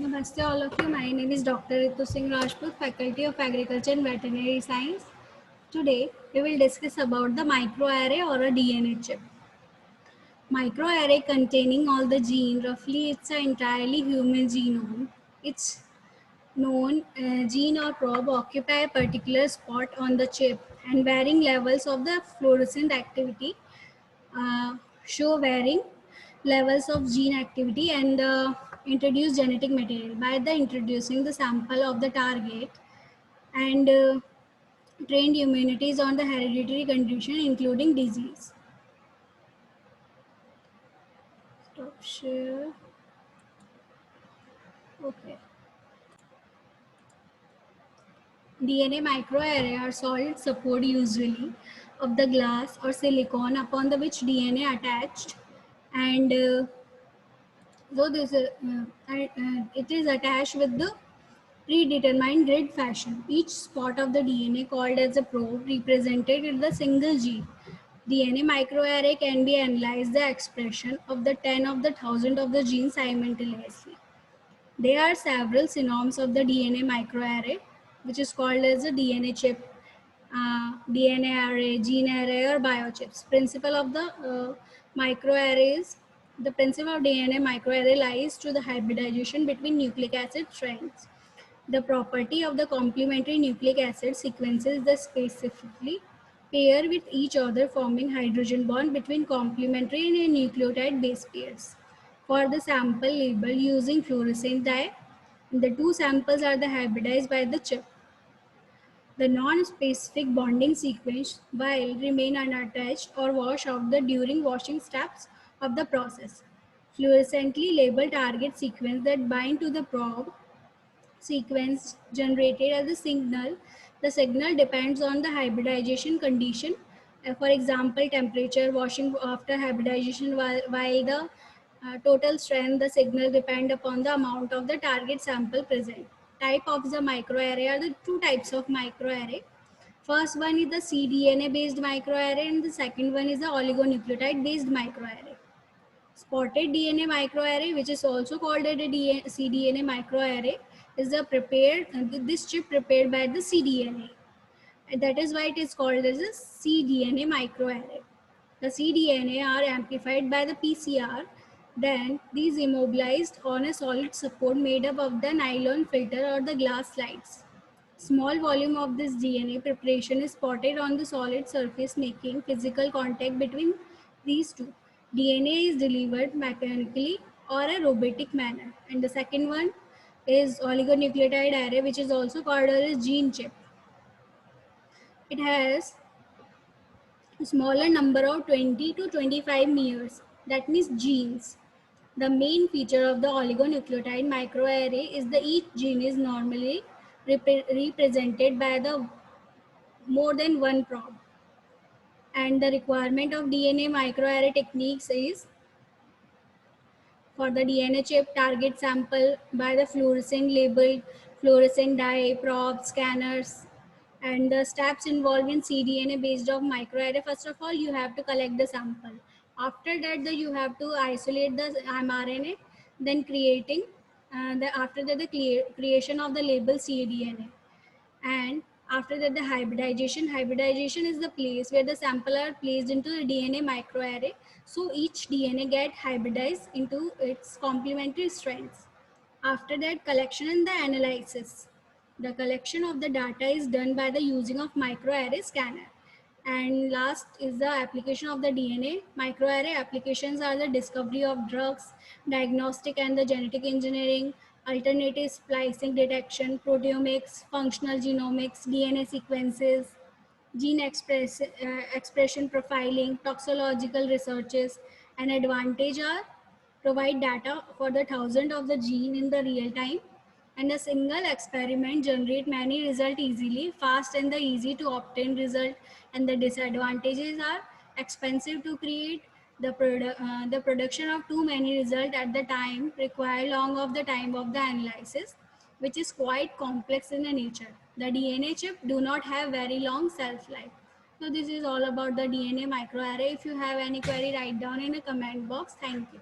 Namaste all of you. My name is Dr. Ritu Singh Rajput, Faculty of Agriculture and Veterinary Science. Today, we will discuss about the microarray or a DNA chip. Microarray containing all the gene, roughly it's an entirely human genome. It's known gene or probe occupy a particular spot on the chip and varying levels of the fluorescent activity uh, show varying levels of gene activity and introduce genetic material by the introducing the sample of the target and trained immunities on the hereditary condition including disease. Stop share. Okay. DNA microarray are solid support usually of the glass or silicon upon the which DNA attached and so this it is attached with the predetermined grid fashion. Each spot of the DNA called as a probe represented in the single gene. DNA microarray can be analyzed the expression of the 10 of the 1000 of the genes simultaneously. There are several synonyms of the DNA microarray, which is called as a DNA chip, DNA array, gene array, or biochips. Principle of the microarrays. The principle of DNA microarray lies to the hybridization between nucleic acid strands. The property of the complementary nucleic acid sequences that specifically pair with each other, forming hydrogen bond between complementary and nucleotide base pairs. For the sample label using fluorescent dye, the two samples are the hybridized by the chip. The non-specific bonding sequence will remain unattached or wash out during washing steps of the process. Fluorescently labeled target sequence that bind to the probe sequence generated as a signal. The signal depends on the hybridization condition. For example, temperature, washing after hybridization, while the total strength, the signal depend upon the amount of the target sample present. Type of the microarray are the two types of microarray. First one is the cDNA based microarray and the second one is the oligonucleotide based microarray. Spotted DNA microarray, which is also called a cDNA microarray, is the this chip prepared by the cDNA. And that is why it is called as a cDNA microarray. The cDNA are amplified by the PCR. Then these immobilized on a solid support made up of the nylon filter or the glass slides. Small volume of this DNA preparation is spotted on the solid surface, making physical contact between these two. DNA is delivered mechanically or a robotic manner. And the second one is oligonucleotide array, which is also called as gene chip. It has a smaller number of 20 to 25 mirrors, that means genes. The main feature of the oligonucleotide microarray is that each gene is normally represented by the more than one probe. And the requirement of DNA microarray techniques is for the DNA chip target sample by the fluorescent labeled fluorescent dye, probe, scanners, and the steps involved in cDNA based of microarray. First of all, you have to collect the sample. After that, you have to isolate the mRNA, then creating, after that the creation of the label cDNA. And after that the hybridization is the place where the sample are placed into the DNA microarray, so each DNA get hybridized into its complementary strands. After that, collection and the analysis. The collection of the data is done by the using of microarray scanner. And last is the application of the DNA. Microarray applications are the discovery of drugs, diagnostic and the genetic engineering, alternative splicing detection, proteomics, functional genomics, DNA sequences, expression profiling, toxicological researches. An advantage are provide data for the thousand of the gene in the real time, and a single experiment generate many results easily, fast and the easy to obtain result. And the disadvantages are expensive to create, the production of too many results at the time require long of the time of the analysis, which is quite complex in the nature. The DNA chip do not have very long shelf life. So this is all about the DNA microarray. If you have any query, write down in a comment box. Thank you.